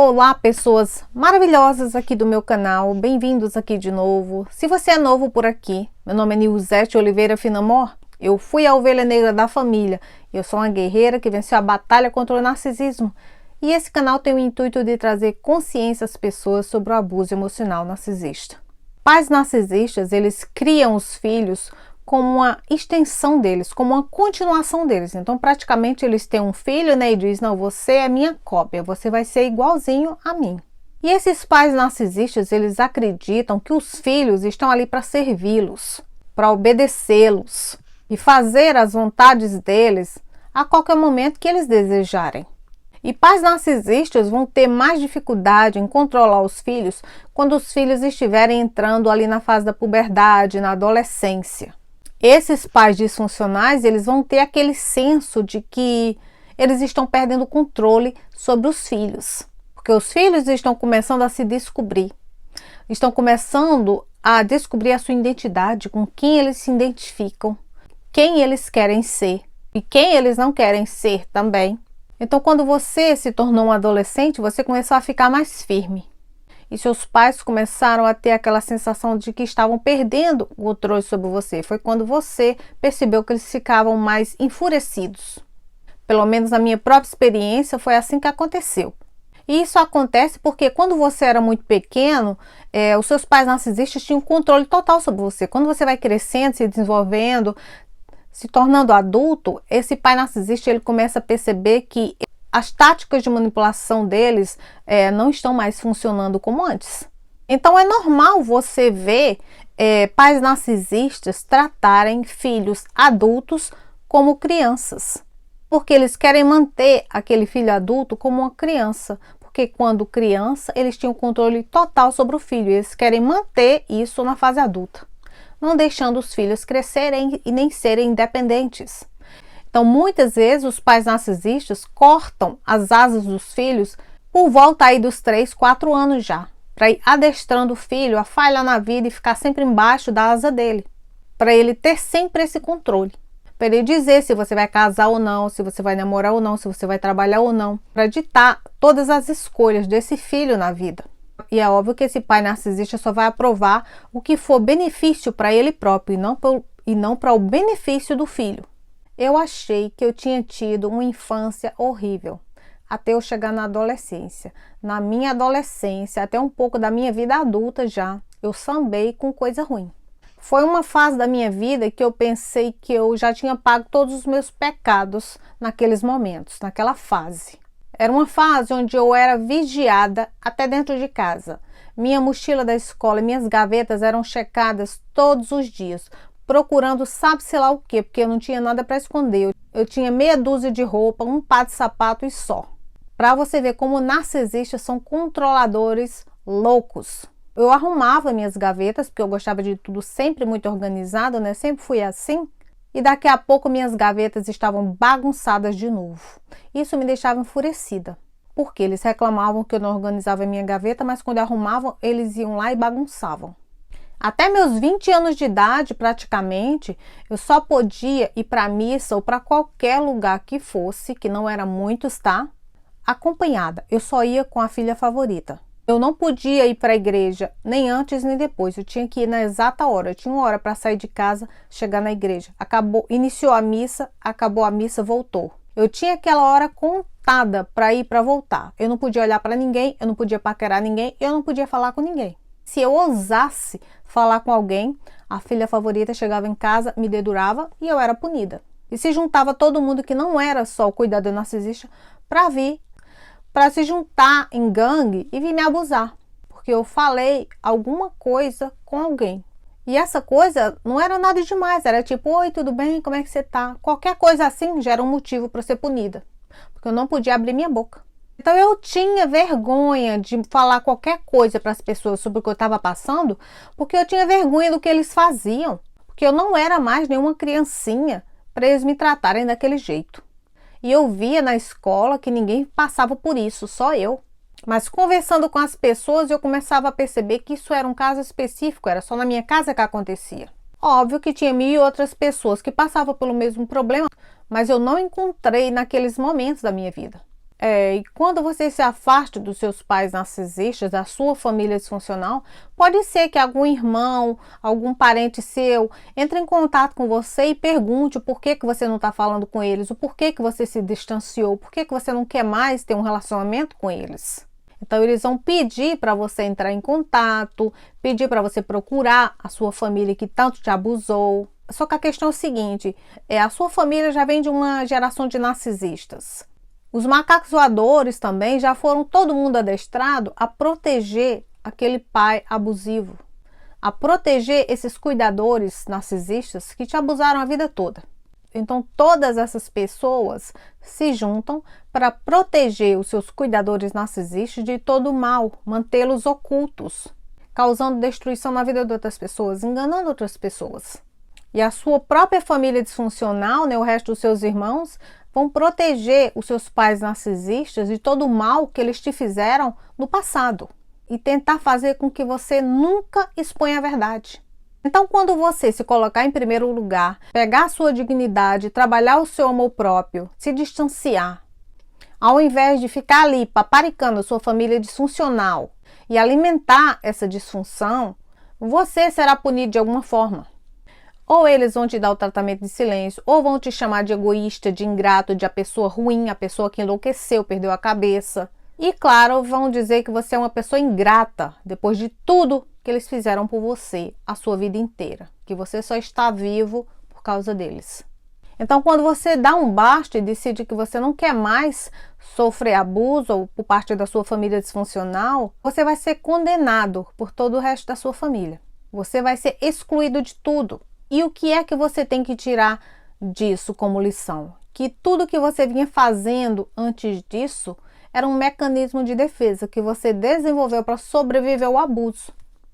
Olá, pessoas maravilhosas aqui do meu canal, bem-vindos aqui de novo. Se você é novo por aqui, meu nome é Nilzete Oliveira Finamor, eu fui a ovelha negra da família, eu sou uma guerreira que venceu a batalha contra o narcisismo e esse canal tem o intuito de trazer consciência às pessoas sobre o abuso emocional narcisista. Pais narcisistas, eles criam os filhos como uma extensão deles, como uma continuação deles. Então, praticamente, eles têm um filho, né, e diz, não, você é minha cópia, você vai ser igualzinho a mim. E esses pais narcisistas, eles acreditam que os filhos estão ali para servi-los, para obedecê-los e fazer as vontades deles a qualquer momento que eles desejarem. E pais narcisistas vão ter mais dificuldade em controlar os filhos quando os filhos estiverem entrando ali na fase da puberdade, na adolescência. Esses pais disfuncionais, eles vão ter aquele senso de que eles estão perdendo o controle sobre os filhos. Porque os filhos estão começando a se descobrir. Estão começando a descobrir a sua identidade, com quem eles se identificam, quem eles querem ser e quem eles não querem ser também. Então, quando você se tornou um adolescente, você começou a ficar mais firme. E seus pais começaram a ter aquela sensação de que estavam perdendo o controle sobre você. Foi quando você percebeu que eles ficavam mais enfurecidos. Pelo menos na minha própria experiência foi assim que aconteceu. E isso acontece porque quando você era muito pequeno, os seus pais narcisistas tinham controle total sobre você. Quando você vai crescendo, se desenvolvendo, se tornando adulto, esse pai narcisista ele começa a perceber que as táticas de manipulação deles não estão mais funcionando como antes. Então é normal você ver pais narcisistas tratarem filhos adultos como crianças. Porque eles querem manter aquele filho adulto como uma criança. Porque quando criança, eles tinham controle total sobre o filho. E eles querem manter isso na fase adulta. Não deixando os filhos crescerem e nem serem independentes. Então, muitas vezes, os pais narcisistas cortam as asas dos filhos por volta aí dos 3, 4 anos já, para ir adestrando o filho a falhar na vida e ficar sempre embaixo da asa dele, para ele ter sempre esse controle, para ele dizer se você vai casar ou não, se você vai namorar ou não, se você vai trabalhar ou não, para ditar todas as escolhas desse filho na vida. E é óbvio que esse pai narcisista só vai aprovar o que for benefício para ele próprio e não para o benefício do filho. Eu achei que eu tinha tido uma infância horrível, até eu chegar na adolescência. Na minha adolescência, até um pouco da minha vida adulta já, eu sambei com coisa ruim. Foi uma fase da minha vida que eu pensei que eu já tinha pago todos os meus pecados naqueles momentos, naquela fase. Era uma fase onde eu era vigiada até dentro de casa. Minha mochila da escola e minhas gavetas eram checadas todos os dias, procurando sabe-se lá o quê, porque eu não tinha nada para esconder. Eu tinha meia dúzia de roupa, um par de sapato e só. Para você ver como narcisistas são controladores loucos. Eu arrumava minhas gavetas, porque eu gostava de tudo sempre muito organizado, né? Sempre fui assim. E daqui a pouco minhas gavetas estavam bagunçadas de novo. Isso me deixava enfurecida. Porque eles reclamavam que eu não organizava a minha gaveta, mas quando arrumavam, eles iam lá e bagunçavam. Até meus 20 anos de idade, praticamente, eu só podia ir para a missa ou para qualquer lugar que fosse, que não era muitos, tá? Acompanhada. Eu só ia com a filha favorita. Eu não podia ir para a igreja nem antes nem depois. Eu tinha que ir na exata hora. Eu tinha uma hora para sair de casa, chegar na igreja. Iniciou a missa, acabou a missa, voltou. Eu tinha aquela hora contada para ir para voltar. Eu não podia olhar para ninguém, eu não podia paquerar ninguém, eu não podia falar com ninguém. Se eu ousasse falar com alguém, a filha favorita chegava em casa, me dedurava e eu era punida. E se juntava todo mundo que não era só o cuidador narcisista para se juntar em gangue e vir me abusar. Porque eu falei alguma coisa com alguém. E essa coisa não era nada demais, era tipo, oi, tudo bem, como é que você tá? Qualquer coisa assim já era um motivo para eu ser punida. Porque eu não podia abrir minha boca. Então eu tinha vergonha de falar qualquer coisa para as pessoas sobre o que eu estava passando, porque eu tinha vergonha do que eles faziam, porque eu não era mais nenhuma criancinha para eles me tratarem daquele jeito. E eu via na escola que ninguém passava por isso, só eu. Mas conversando com as pessoas eu começava a perceber que isso era um caso específico, era só na minha casa que acontecia. Óbvio que tinha 1000 e outras pessoas que passavam pelo mesmo problema, mas eu não encontrei naqueles momentos da minha vida. E quando você se afasta dos seus pais narcisistas, da sua família disfuncional, pode ser que algum irmão, algum parente seu entre em contato com você e pergunte o porquê que você não está falando com eles, o porquê que você se distanciou, porquê que você não quer mais ter um relacionamento com eles. Então eles vão pedir para você entrar em contato, pedir para você procurar a sua família que tanto te abusou. Só que a questão é o seguinte, a sua família já vem de uma geração de narcisistas. Os macacos voadores também já foram todo mundo adestrado a proteger aquele pai abusivo, a proteger esses cuidadores narcisistas que te abusaram a vida toda. Então todas essas pessoas se juntam para proteger os seus cuidadores narcisistas de todo o mal, mantê-los ocultos, causando destruição na vida de outras pessoas, enganando outras pessoas. E a sua própria família disfuncional, o resto dos seus irmãos, vão proteger os seus pais narcisistas de todo o mal que eles te fizeram no passado e tentar fazer com que você nunca exponha a verdade. Então, quando você se colocar em primeiro lugar, pegar a sua dignidade, trabalhar o seu amor próprio, se distanciar, ao invés de ficar ali paparicando a sua família disfuncional e alimentar essa disfunção, você será punido de alguma forma. Ou eles vão te dar o tratamento de silêncio, ou vão te chamar de egoísta, de ingrato, de a pessoa ruim, a pessoa que enlouqueceu, perdeu a cabeça. E claro, vão dizer que você é uma pessoa ingrata, depois de tudo que eles fizeram por você a sua vida inteira, que você só está vivo por causa deles. Então, quando você dá um basta e decide que você não quer mais sofrer abuso por parte da sua família disfuncional, você vai ser condenado por todo o resto da sua família. Você vai ser excluído de tudo. E o que é que você tem que tirar disso como lição? Que tudo que você vinha fazendo antes disso era um mecanismo de defesa que você desenvolveu para sobreviver ao abuso.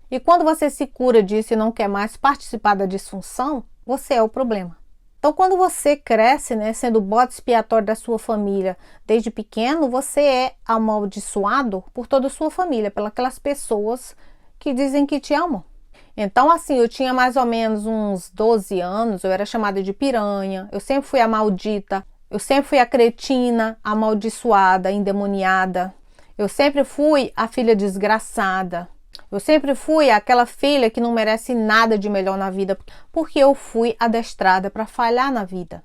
E quando você se cura disso e não quer mais participar da disfunção, você é o problema. Então, quando você cresce, sendo o bode expiatório da sua família desde pequeno, você é amaldiçoado por toda a sua família, pelas pessoas que dizem que te amam. Então, assim, eu tinha mais ou menos uns 12 anos, eu era chamada de piranha, eu sempre fui a maldita, eu sempre fui a cretina, amaldiçoada, endemoniada, eu sempre fui a filha desgraçada, eu sempre fui aquela filha que não merece nada de melhor na vida, porque eu fui adestrada para falhar na vida.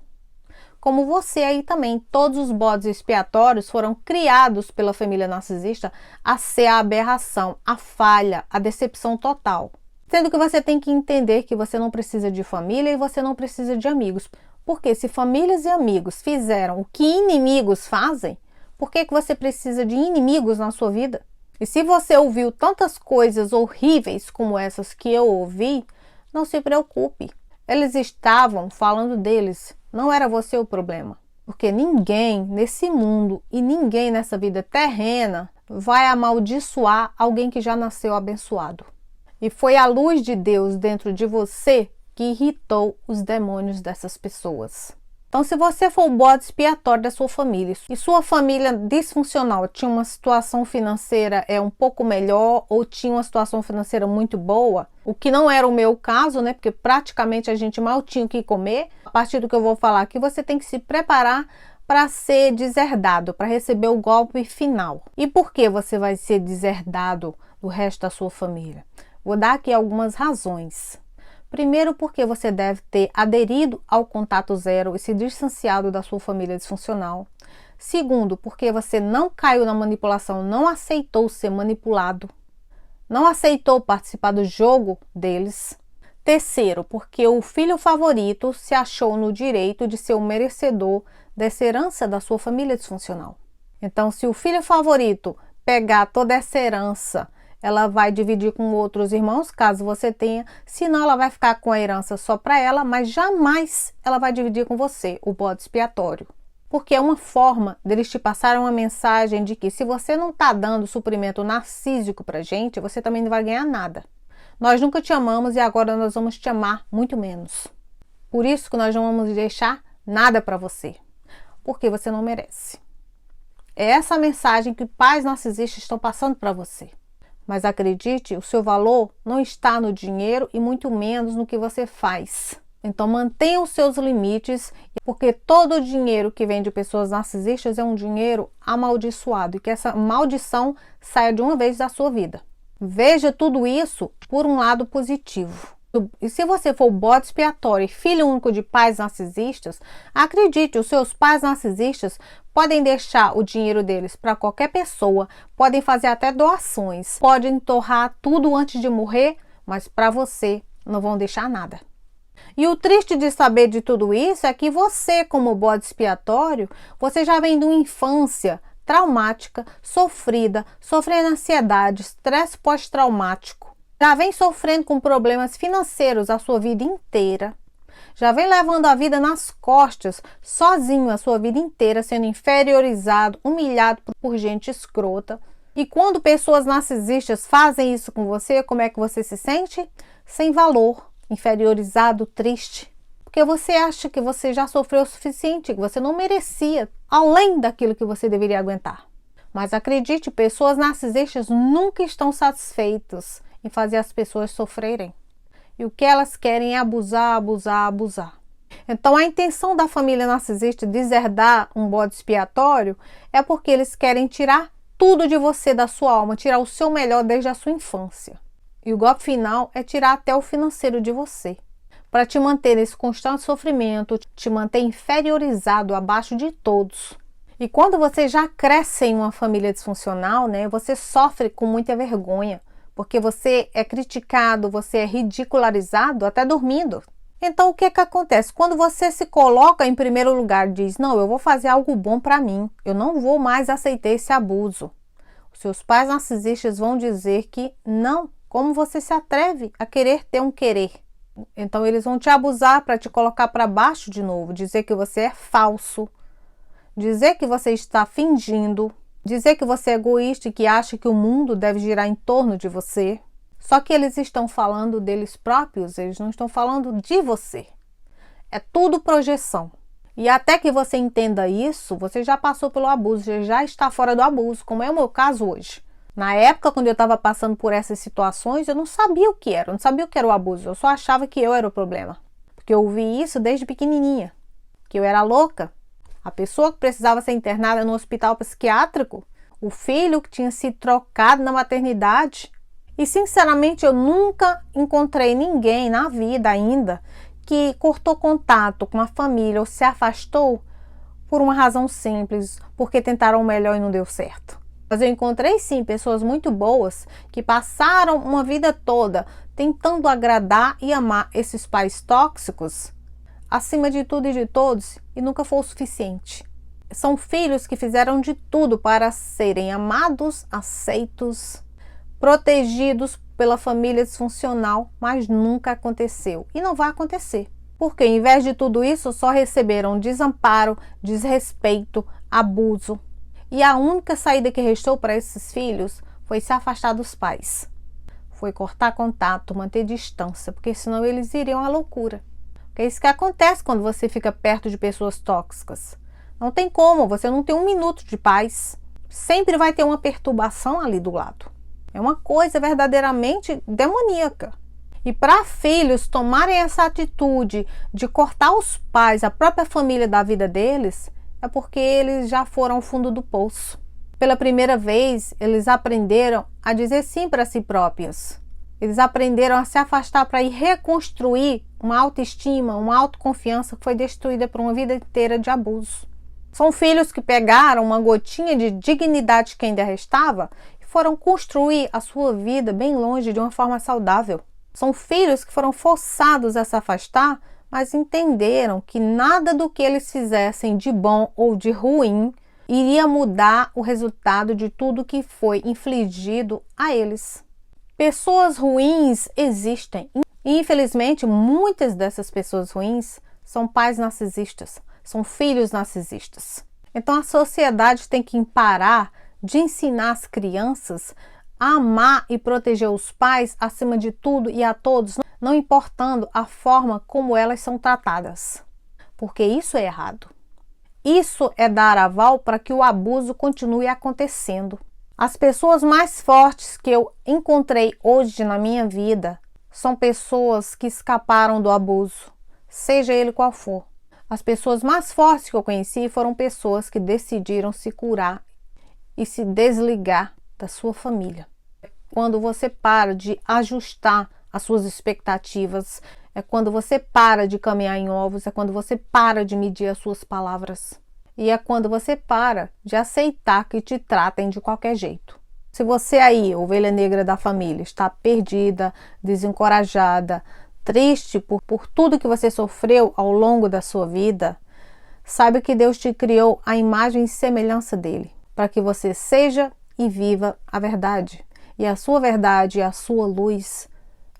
Como você aí também, todos os bodes expiatórios foram criados pela família narcisista a ser a aberração, a falha, a decepção total. Sendo que você tem que entender que você não precisa de família e você não precisa de amigos. Porque se famílias e amigos fizeram o que inimigos fazem, por que você precisa de inimigos na sua vida? E se você ouviu tantas coisas horríveis como essas que eu ouvi, não se preocupe. Eles estavam falando deles, não era você o problema. Porque ninguém nesse mundo e ninguém nessa vida terrena vai amaldiçoar alguém que já nasceu abençoado. E foi a luz de Deus dentro de você que irritou os demônios dessas pessoas. Então, se você for o bode expiatório da sua família e sua família disfuncional tinha uma situação financeira um pouco melhor ou tinha uma situação financeira muito boa, o que não era o meu caso, porque praticamente a gente mal tinha o que comer, a partir do que eu vou falar aqui, você tem que se preparar para ser deserdado, para receber o golpe final. E por que você vai ser deserdado do resto da sua família? Vou dar aqui algumas razões. Primeiro, porque você deve ter aderido ao contato zero e se distanciado da sua família disfuncional. Segundo, porque você não caiu na manipulação, não aceitou ser manipulado, não aceitou participar do jogo deles. Terceiro, porque o filho favorito se achou no direito de ser o merecedor dessa herança da sua família disfuncional. Então, se o filho favorito pegar toda essa herança, ela vai dividir com outros irmãos, caso você tenha, senão ela vai ficar com a herança só para ela, mas jamais ela vai dividir com você, o bode expiatório. Porque é uma forma deles te passarem uma mensagem de que se você não está dando suprimento narcísico para gente, você também não vai ganhar nada. Nós nunca te amamos e agora nós vamos te amar muito menos. Por isso que nós não vamos deixar nada para você, porque você não merece. É essa mensagem que pais narcisistas estão passando para você. Mas acredite, o seu valor não está no dinheiro e muito menos no que você faz. Então mantenha os seus limites, porque todo o dinheiro que vem de pessoas narcisistas é um dinheiro amaldiçoado e que essa maldição saia de uma vez da sua vida. Veja tudo isso por um lado positivo. E se você for bode expiatório e filho único de pais narcisistas, acredite, os seus pais narcisistas podem deixar o dinheiro deles para qualquer pessoa, podem fazer até doações, podem torrar tudo antes de morrer, mas para você não vão deixar nada. E o triste de saber de tudo isso é que você, como bode expiatório, você já vem de uma infância traumática, sofrida, sofrendo ansiedade, estresse pós-traumático. Já vem sofrendo com problemas financeiros a sua vida inteira. Já vem levando a vida nas costas, sozinho a sua vida inteira, sendo inferiorizado, humilhado por gente escrota. E quando pessoas narcisistas fazem isso com você, como é que você se sente? Sem valor, inferiorizado, triste. Porque você acha que você já sofreu o suficiente, que você não merecia, além daquilo que você deveria aguentar. Mas acredite, pessoas narcisistas nunca estão satisfeitas em fazer as pessoas sofrerem. E o que elas querem é abusar, abusar, abusar. Então a intenção da família narcisista de deserdar um bode expiatório é porque eles querem tirar tudo de você, da sua alma, tirar o seu melhor desde a sua infância. E o golpe final é tirar até o financeiro de você, para te manter nesse constante sofrimento, te manter inferiorizado, abaixo de todos. E quando você já cresce em uma família disfuncional, você sofre com muita vergonha, porque você é criticado, você é ridicularizado até dormindo. Então o que acontece? Quando você se coloca em primeiro lugar, diz, não, eu vou fazer algo bom para mim, eu não vou mais aceitar esse abuso. Os seus pais narcisistas vão dizer que não, como você se atreve a querer ter um querer? Então eles vão te abusar para te colocar para baixo de novo, dizer que você é falso, dizer que você está fingindo, dizer que você é egoísta e que acha que o mundo deve girar em torno de você. Só que eles estão falando deles próprios, eles não estão falando de você. É tudo projeção. E até que você entenda isso, você já passou pelo abuso, você já está fora do abuso, como é o meu caso hoje. Na época, quando eu estava passando por essas situações, eu não sabia o que era, eu não sabia o que era o abuso, eu só achava que eu era o problema. Porque eu ouvi isso desde pequenininha, que eu era louca. A pessoa que precisava ser internada no hospital psiquiátrico, o filho que tinha se trocado na maternidade. E sinceramente eu nunca encontrei ninguém na vida ainda que cortou contato com a família ou se afastou por uma razão simples, porque tentaram o melhor e não deu certo. Mas eu encontrei sim pessoas muito boas que passaram uma vida toda tentando agradar e amar esses pais tóxicos acima de tudo e de todos, e nunca foi o suficiente. São filhos que fizeram de tudo para serem amados, aceitos, protegidos pela família disfuncional, mas nunca aconteceu e não vai acontecer. Porque em vez de tudo isso, só receberam desamparo, desrespeito, abuso. E a única saída que restou para esses filhos foi se afastar dos pais. Foi cortar contato, manter distância, porque senão eles iriam à loucura. É isso que acontece quando você fica perto de pessoas tóxicas. Não tem como, você não tem um minuto de paz. Sempre vai ter uma perturbação ali do lado. É uma coisa verdadeiramente demoníaca. E para filhos tomarem essa atitude de cortar os pais, a própria família da vida deles, é porque eles já foram ao fundo do poço. Pela primeira vez, eles aprenderam a dizer sim para si próprios. Eles aprenderam a se afastar para ir reconstruir uma autoestima, uma autoconfiança que foi destruída por uma vida inteira de abuso. São filhos que pegaram uma gotinha de dignidade que ainda restava e foram construir a sua vida bem longe de uma forma saudável. São filhos que foram forçados a se afastar, mas entenderam que nada do que eles fizessem de bom ou de ruim iria mudar o resultado de tudo que foi infligido a eles. Pessoas ruins existem. E, infelizmente, muitas dessas pessoas ruins são pais narcisistas, são filhos narcisistas. Então a sociedade tem que parar de ensinar as crianças a amar e proteger os pais acima de tudo e a todos, não importando a forma como elas são tratadas. Porque isso é errado. Isso é dar aval para que o abuso continue acontecendo. As pessoas mais fortes que eu encontrei hoje na minha vida são pessoas que escaparam do abuso. seja ele qual for. As pessoas mais fortes que eu conheci foram pessoas que decidiram se curar e se desligar da sua família. Quando você para de ajustar as suas expectativas, é quando você para de caminhar em ovos, é quando você para de medir as suas palavras. E é quando você para de aceitar que te tratem de qualquer jeito. Se você aí, ovelha negra da família, está perdida, desencorajada, triste por tudo que você sofreu ao longo da sua vida, saiba que Deus te criou à imagem e semelhança dele, para que você seja e viva a verdade. E a sua verdade e a sua luz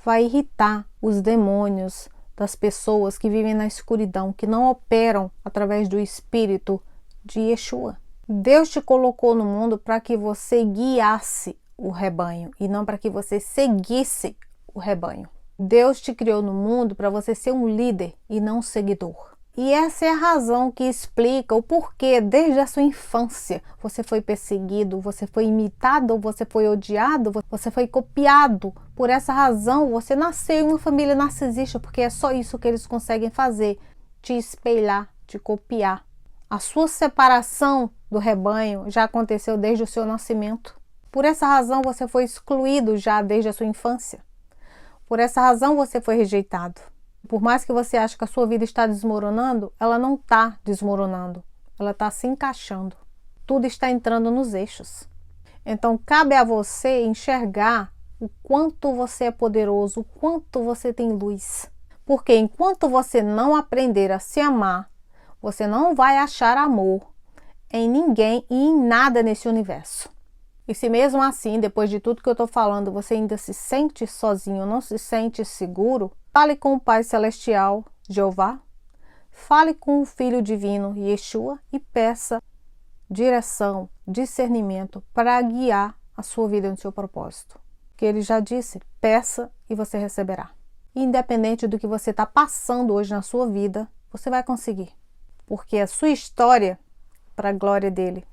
vai irritar os demônios das pessoas que vivem na escuridão, que não operam através do Espírito de Yeshua. Deus te colocou no mundo para que você guiasse o rebanho e não para que você seguisse o rebanho. Deus te criou no mundo para você ser um líder e não um seguidor. E essa é a razão que explica o porquê, desde a sua infância, você foi perseguido, você foi imitado, você foi odiado, você foi copiado. Por essa razão, você nasceu em uma família narcisista, porque é só isso que eles conseguem fazer, te espelhar, te copiar. A sua separação do rebanho já aconteceu desde o seu nascimento. Por essa razão, você foi excluído já desde a sua infância. Por essa razão, você foi rejeitado. Por mais que você ache que a sua vida está desmoronando, ela não está desmoronando. Ela está se encaixando. Tudo está entrando nos eixos. Então, cabe a você enxergar o quanto você é poderoso, o quanto você tem luz. Porque enquanto você não aprender a se amar, você não vai achar amor em ninguém e em nada nesse universo. E se mesmo assim, depois de tudo que eu estou falando, você ainda se sente sozinho, não se sente seguro, fale com o Pai Celestial, Jeová, fale com o Filho Divino, Yeshua, e peça direção, discernimento para guiar a sua vida no seu propósito. Que ele já disse, peça e você receberá. Independente do que você está passando hoje na sua vida, você vai conseguir. Porque a sua história, para a glória dele,